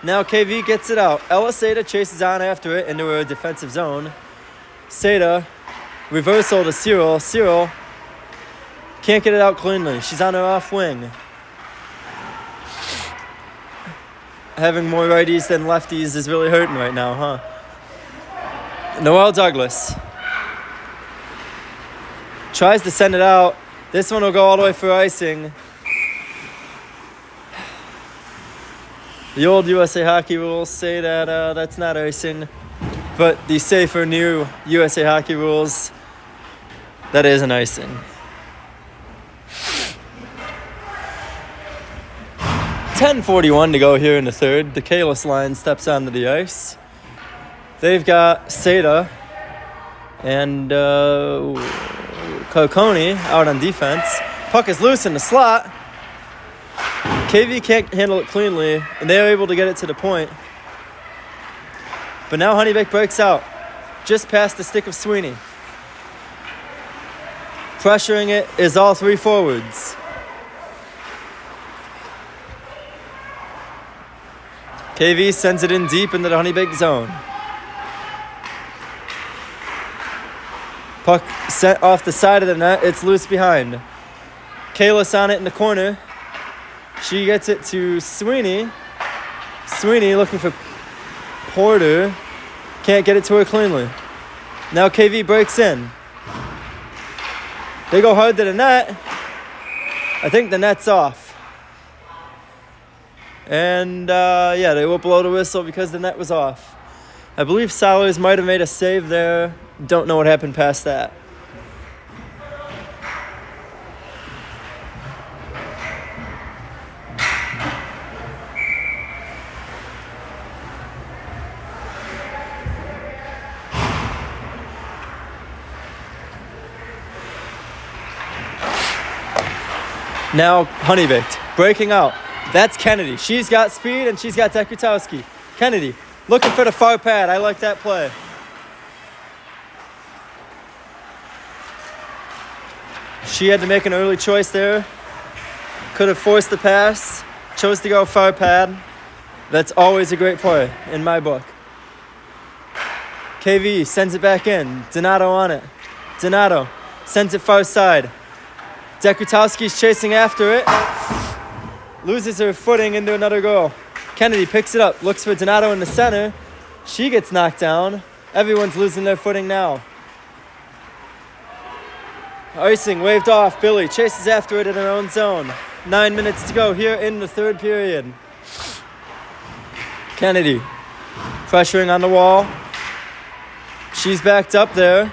Now KV gets it out. Ella Seda chases on after it into her defensive zone. Seda reversal to Cyril. Cyril can't get it out cleanly. She's on her off wing. Having more righties than lefties is really hurting right now, huh? Noel Douglas tries to send it out. This one will go all the way for icing. The old USA Hockey rules say that that's not icing, but the safer new USA Hockey rules, that is an icing. .10:41 to go here in the third. The Kalis line steps onto the ice. They've got Seda and Carconi out on defense. Puck is loose in the slot. KV can't handle it cleanly, and they're able to get it to the point. But now Honeybake breaks out, just past the stick of Sweeney. Pressuring it is all three forwards. KV sends it in deep into the Honeybake zone. Puck sent off the side of the net. It's loose behind. Kalis on it in the corner. She gets it to Sweeney. Sweeney looking for Porter. Can't get it to her cleanly. Now KV breaks in. They go hard to the net. I think the net's off. And yeah, they will blow the whistle because the net was off. I believe Solers might have made a save there. Don't know what happened past that. Now Honeybaked, breaking out. That's Kennedy. She's got speed and she's got Dekutowski. Kennedy, looking for the far pad. I like that play. She had to make an early choice there. Could have forced the pass. Chose to go far pad. That's always a great play in my book. KV sends it back in. Donato on it. Donato sends it far side. Dekutowski's chasing after it. Loses her footing into another goal. Kennedy picks it up. Looks for Donato in the center. She gets knocked down. Everyone's losing their footing now. Icing waved off. Billy chases after it in her own zone. 9 minutes to go here in the third period. Kennedy pressuring on the wall. She's backed up there.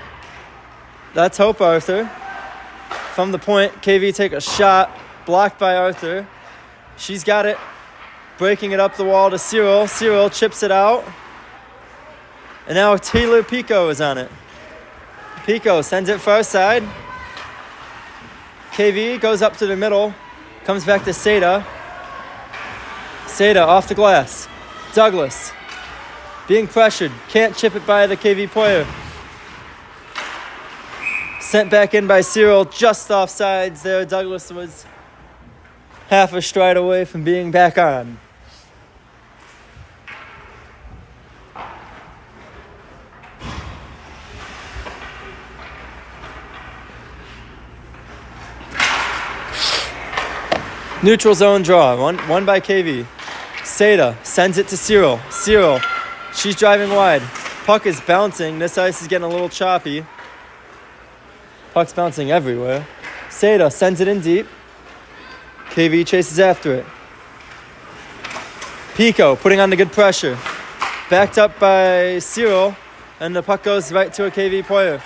That's Hope Arthur. From the point, KV take a shot. Blocked by Arthur. She's got it. Breaking it up the wall to Cyril. Cyril chips it out. And now Taylor Pico is on it. Pico sends it far side. KV goes up to the middle. Comes back to Seda. Seda off the glass. Douglas being pressured. Can't chip it by the KV player. Sent back in by Cyril. Just off sides there. Douglas was half a stride away from being back on. Neutral zone draw, one by KV. Seda sends it to Cyril. Cyril, she's driving wide. Puck is bouncing. This ice is getting a little choppy. Puck's bouncing everywhere. Seda sends it in deep. KV chases after it. Pico putting on the good pressure. Backed up by Cyril, and the puck goes right to a KV player.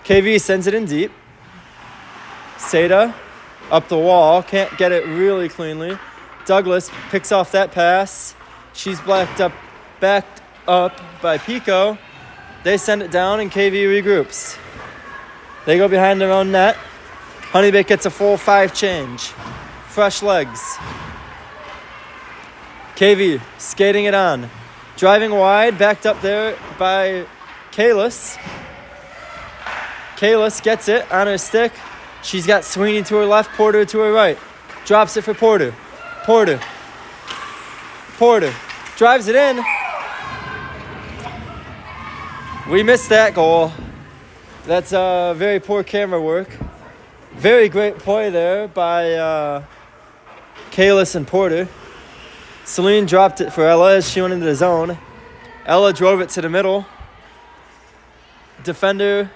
KV sends it in deep. Seda up the wall, can't get it really cleanly. Douglas picks off that pass. She's backed up by Pico. They send it down and KV regroups. They go behind their own net. Honeybake gets a full 5 change. Fresh legs. KV skating it on. Driving wide, backed up there by Kalis. Kalis gets it on her stick. She's got Sweeney to her left, Porter to her right. Drops it for Porter. Porter drives it in. We missed that goal. That's very poor camera work. Very great play there by Kalis and Porter. Celine dropped it for Ella as she went into the zone. Ella drove it to the middle. Defender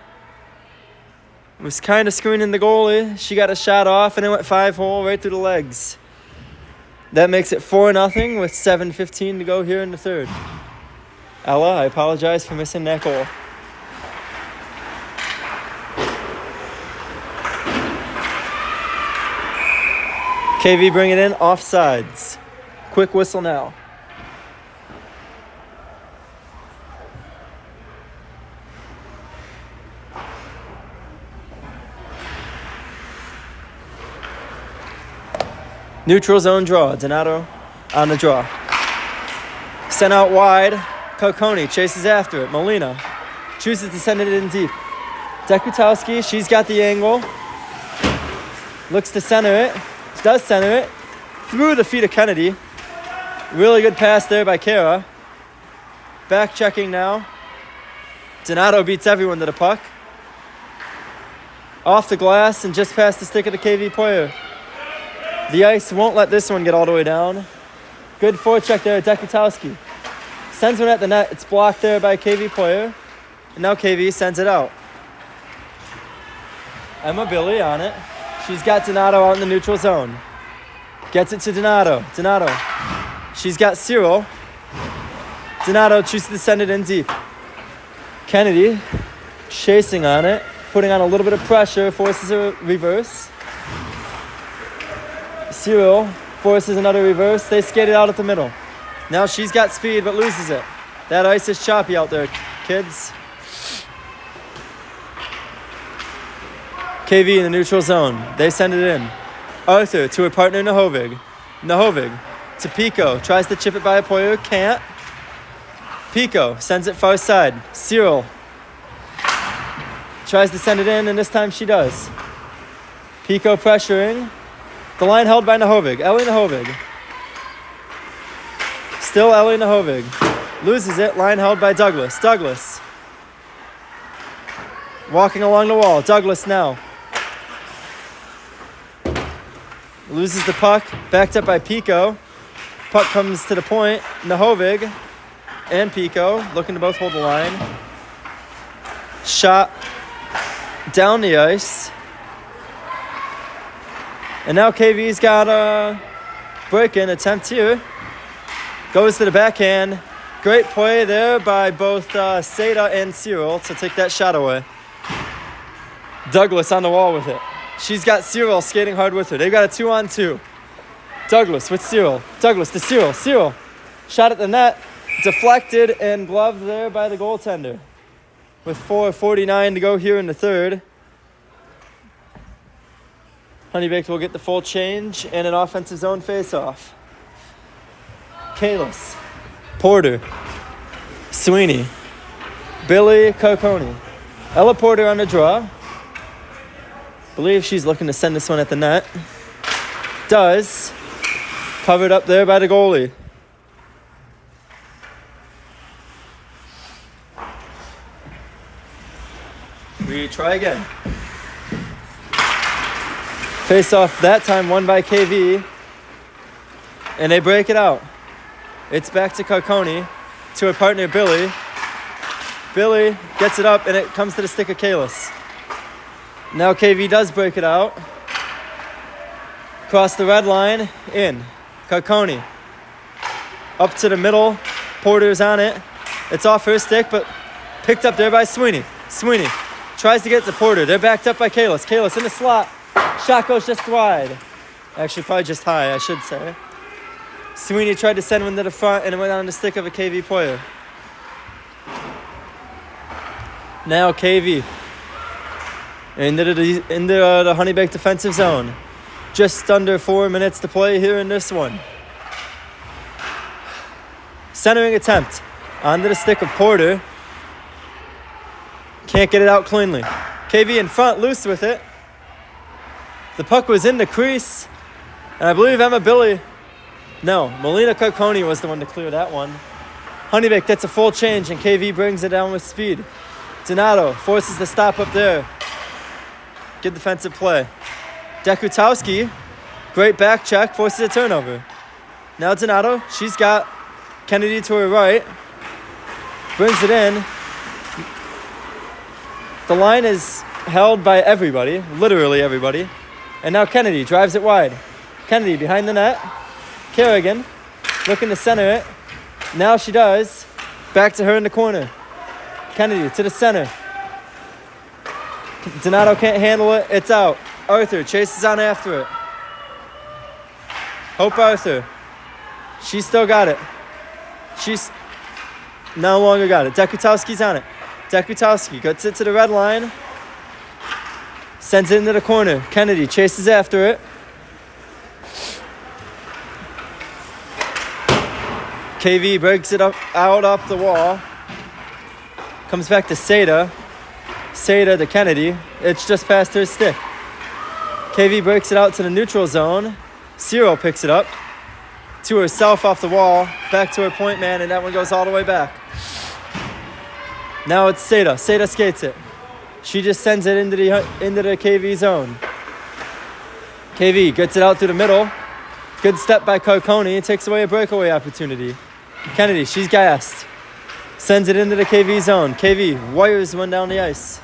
was kind of screening the goalie. She got a shot off and it went 5-hole right through the legs. That makes it 4-0 with 7:15 to go here in the third. Ella, I apologize for missing that goal. KV bring it in, offsides. Quick whistle now. Neutral zone draw. Donato on the draw. Sent out wide. Coconi chases after it. Molina chooses to send it in deep. Dekutowski, she's got the angle. Looks to center it. Does center it. Through the feet of Kennedy. Really good pass there by Kara. Back checking now. Donato beats everyone to the puck. Off the glass and just past the stick of the KV player. The ice won't let this one get all the way down. Good forecheck there, Dekutowski. Sends one at the net. It's blocked there by KV player. And now KV sends it out. Emma Billy on it. She's got Donato out in the neutral zone. Gets it to Donato. Donato. She's got Cyril. Donato chooses to send it in deep. Kennedy chasing on it. Putting on a little bit of pressure. Forces a reverse. Cyril forces another reverse. They skate it out at the middle. Now she's got speed but loses it. That ice is choppy out there, kids. KV in the neutral zone. They send it in. Arthur to her partner Nahovig. Nahovig to Pico. Tries to chip it by a player. Can't. Pico sends it far side. Cyril tries to send it in, and this time she does. Pico pressuring. The line held by Nahovig. Ellie Nahovig. Still Ellie Nahovig. Loses it. Line held by Douglas. Douglas. Walking along the wall. Douglas now. Loses the puck. Backed up by Pico. Puck comes to the point. Nahovig and Pico looking to both hold the line. Shot down the ice. And now KV's got a break-in attempt here. Goes to the backhand. Great play there by both Seda and Cyril to take that shot away. Douglas on the wall with it. She's got Cyril skating hard with her. They've got a 2-on-2. Douglas with Cyril. Douglas to Cyril. Cyril. Shot at the net. Deflected and gloved there by the goaltender. With 4:49 to go here in the third. Honeybaked will get the full change and an offensive zone face-off. Kalis. Porter. Sweeney. Billy Carconi. Ella Porter on the draw. Believe she's looking to send this one at the net. Does. Covered up there by the goalie. We try again. Face off that time won by KV. And they break it out. It's back to Carconi. To her partner Billy. Billy gets it up and it comes to the stick of Kalis. Now KV does break it out. Across the red line. In. Carconi. Up to the middle. Porter's on it. It's off her stick but picked up there by Sweeney. Sweeney tries to get to Porter. They're backed up by Kalis. Kalis in the slot. Shot goes just wide. Actually, probably just high, I should say. Sweeney tried to send one to the front, and it went on the stick of a KV player. Now KV into the Honeybaked defensive zone. Just under 4 minutes to play here in this one. Centering attempt. Onto the stick of Porter. Can't get it out cleanly. KV in front, loose with it. The puck was in the crease. And I believe Melina Carconi was the one to clear that one. Honeybaked gets a full change and KV brings it down with speed. Donato forces the stop up there. Good defensive play. Dekutowski, great back check, forces a turnover. Now Donato, she's got Kennedy to her right. Brings it in. The line is held by everybody, literally everybody. And now Kennedy drives it wide. Kennedy behind the net. Kerrigan looking to center it. Now she does. Back to her in the corner. Kennedy to the center. Donato can't handle it. It's out. Arthur chases on after it. Hope Arthur. She's still got it. She's no longer got it. Dekutowski's on it. Dekutowski gets it to the red line. Sends it into the corner. Kennedy chases after it. KV breaks it out the wall. Comes back to Seda. Seda to Kennedy. It's just past her stick. KV breaks it out to the neutral zone. Cyril picks it up. To herself off the wall. Back to her point man, and that one goes all the way back. Now it's Seda. Seda skates it. She just sends it into the KV zone. KV gets it out through the middle. Good step by Carconi. Takes away a breakaway opportunity. Kennedy, she's gassed. Sends it into the KV zone. KV wires one down the ice.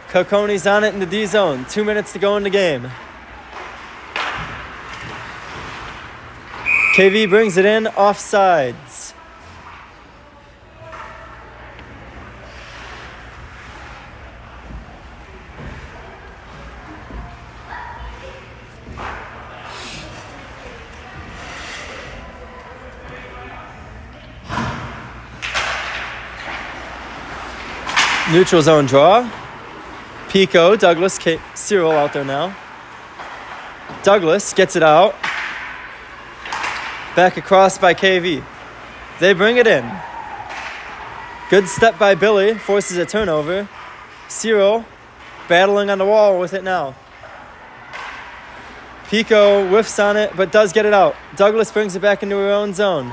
Coconi's on it in the D zone. 2 minutes to go in the game. KV brings it in, offsides. Neutral zone draw. Pico, Douglas, Cyril out there now. Douglas gets it out. Back across by KV. They bring it in. Good step by Billy, forces a turnover. Cyril battling on the wall with it now. Pico whiffs on it, but does get it out. Douglas brings it back into her own zone.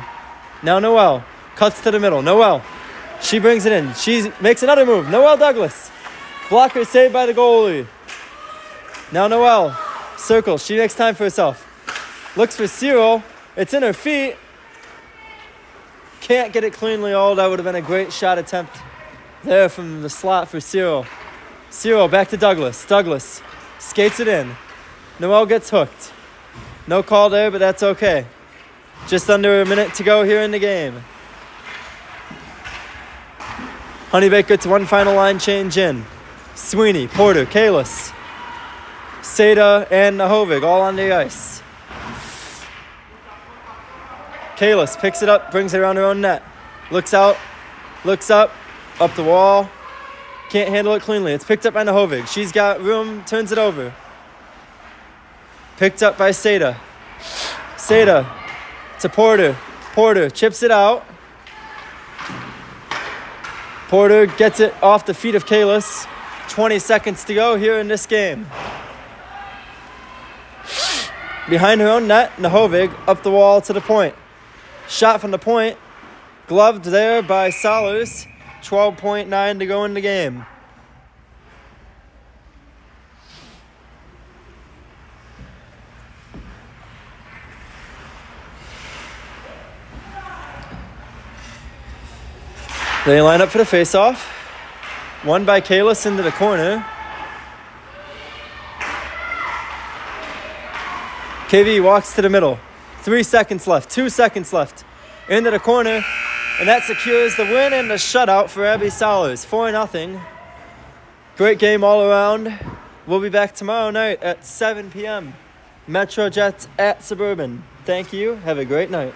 Now Noelle cuts to the middle. Noelle, she brings it in. She makes another move. Noelle Douglas. Blocker saved by the goalie. Now Noelle circles. She makes time for herself. Looks for Cyril. It's in her feet. Can't get it cleanly. Oh, that would have been a great shot attempt there from the slot for Cyril. Cyril back to Douglas. Douglas skates it in. Noelle gets hooked. No call there, but that's okay. Just under a minute to go here in the game. Honeybeck gets one final line change in. Sweeney, Porter, Kalis, Seda, and Nahovig all on the ice. Kalis picks it up, brings it around her own net. Looks out, looks up the wall. Can't handle it cleanly. It's picked up by Nahovig. She's got room, turns it over. Picked up by Seda. Seda to Porter. Porter chips it out. Porter gets it off the feet of Kalis. 20 seconds to go here in this game. Behind her own net, Nahovig up the wall to the point. Shot from the point. Gloved there by Solers. 12.9 to go in the game. They line up for the face-off. One by Kalis into the corner. KV walks to the middle. 3 seconds left. 2 seconds left. Into the corner. And that secures the win and the shutout for Abby Solers. 4-0. Great game all around. We'll be back tomorrow night at 7 p.m. Metro Jets at Suburban. Thank you. Have a great night.